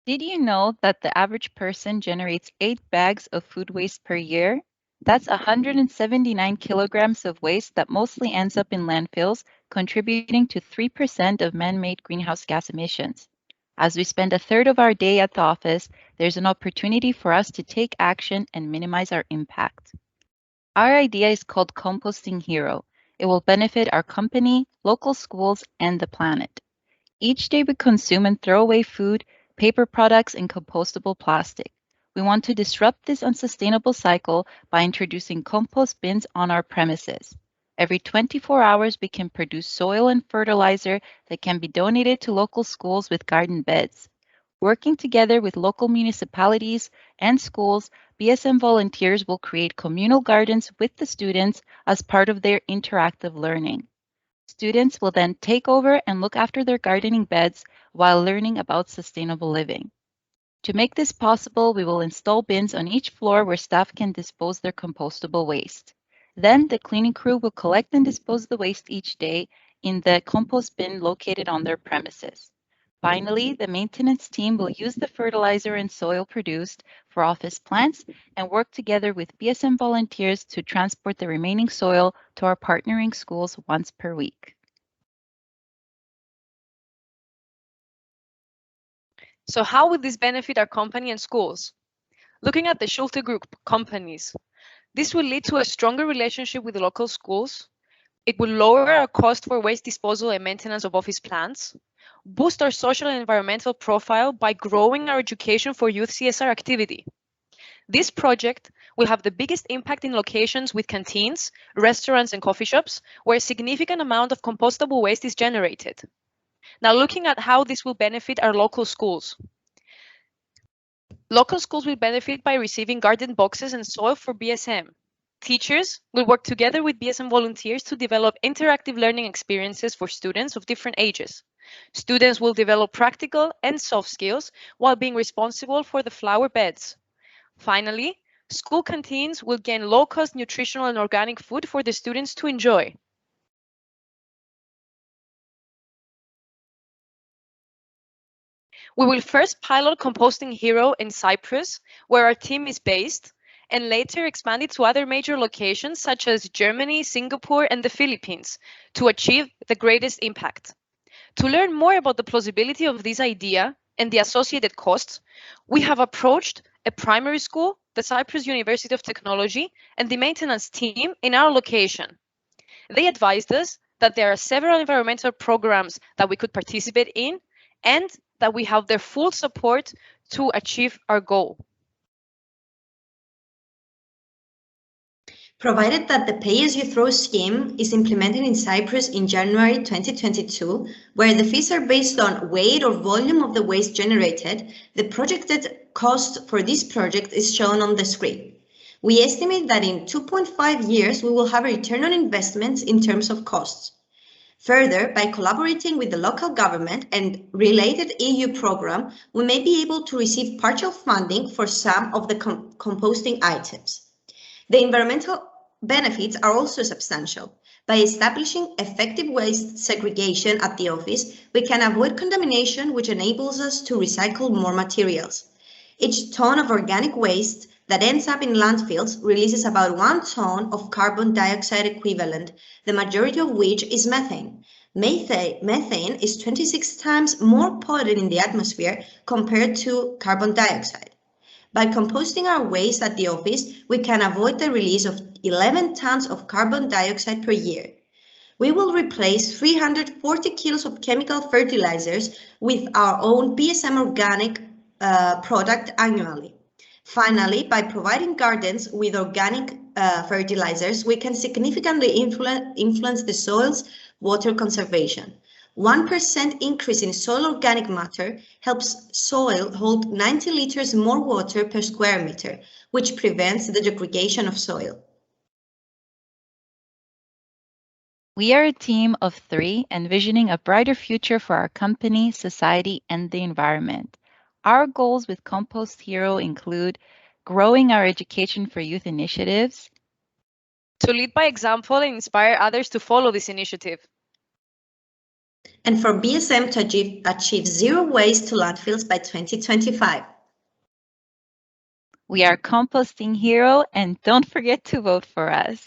Did you know that the average person generates 8 bags of food waste per year? That's 179 kilograms of waste that mostly ends up in landfills, contributing to 3% of man-made greenhouse gas emissions. As we spend a third of our day at the office, there's an opportunity for us to take action and minimize our impact. Our idea is called Composting Hero. It will benefit our company, local schools, and the planet. Each day we consume and throw away food, paper products, and compostable plastic. We want to disrupt this unsustainable cycle by introducing compost bins on our premises. Every 24 hours, we can produce soil and fertilizer that can be donated to local schools with garden beds. Working together with local municipalities and schools, BSM volunteers will create communal gardens with the students as part of their interactive learning. Students will then take over and look after their gardening beds while learning about sustainable living. To make this possible, we will install bins on each floor where staff can dispose their compostable waste. Then the cleaning crew will collect and dispose the waste each day in the compost bin located on their premises. Finally, the maintenance team will use the fertilizer and soil produced for office plants and work together with BSM volunteers to transport the remaining soil to our partnering schools once per week. So how will this benefit our company and schools? Looking at the Schulte Group companies, this will lead to a stronger relationship with the local schools. It will lower our cost for waste disposal and maintenance of office plants, boost our social and environmental profile by growing our education for youth CSR activity. This project will have the biggest impact in locations with canteens, restaurants, and coffee shops, where a significant amount of compostable waste is generated. Now, looking at how this will benefit our local schools. Local schools will benefit by receiving garden boxes and soil for BSM. Teachers will work together with BSM volunteers to develop interactive learning experiences for students of different ages. Students will develop practical and soft skills while being responsible for the flower beds. Finally, school canteens will gain low-cost nutritional and organic food for the students to enjoy. We will first pilot Composting Hero in Cyprus, where our team is based, and later expand it to other major locations such as Germany, Singapore, and the Philippines to achieve the greatest impact. To learn more about the plausibility of this idea and the associated costs, we have approached a primary school, the Cyprus University of Technology, and the maintenance team in our location. They advised us that there are several environmental programs that we could participate in and that we have their full support to achieve our goal. Provided that the pay-as-you-throw scheme is implemented in Cyprus in January 2022, where the fees are based on weight or volume of the waste generated, the projected cost for this project is shown on the screen. We estimate that in 2.5 years, we will have a return on investments in terms of costs. Further, by collaborating with the local government and related EU program, we may be able to receive partial funding for some of the composting items. The environmental benefits are also substantial. By establishing effective waste segregation at the office, we can avoid contamination, which enables us to recycle more materials. Each ton of organic waste that ends up in landfills releases about 1 ton of carbon dioxide equivalent, the majority of which is methane. Methane is 26 times more polluted in the atmosphere compared to carbon dioxide. By composting our waste at the office, we can avoid the release of 11 tons of carbon dioxide per year. We will replace 340 kilos of chemical fertilizers with our own BSM organic product annually. Finally, by providing gardens with organic fertilizers, we can significantly influence the soil's water conservation. 1% increase in soil organic matter helps soil hold 90 liters more water per square meter, which prevents the degradation of soil. We are a team of 3 envisioning a brighter future for our company, society, and the environment. Our goals with Compost Hero include growing our education for youth initiatives, to lead by example and inspire others to follow this initiative, and for BSM to achieve zero waste to landfills by 2025. We are Composting Hero, and don't forget to vote for us.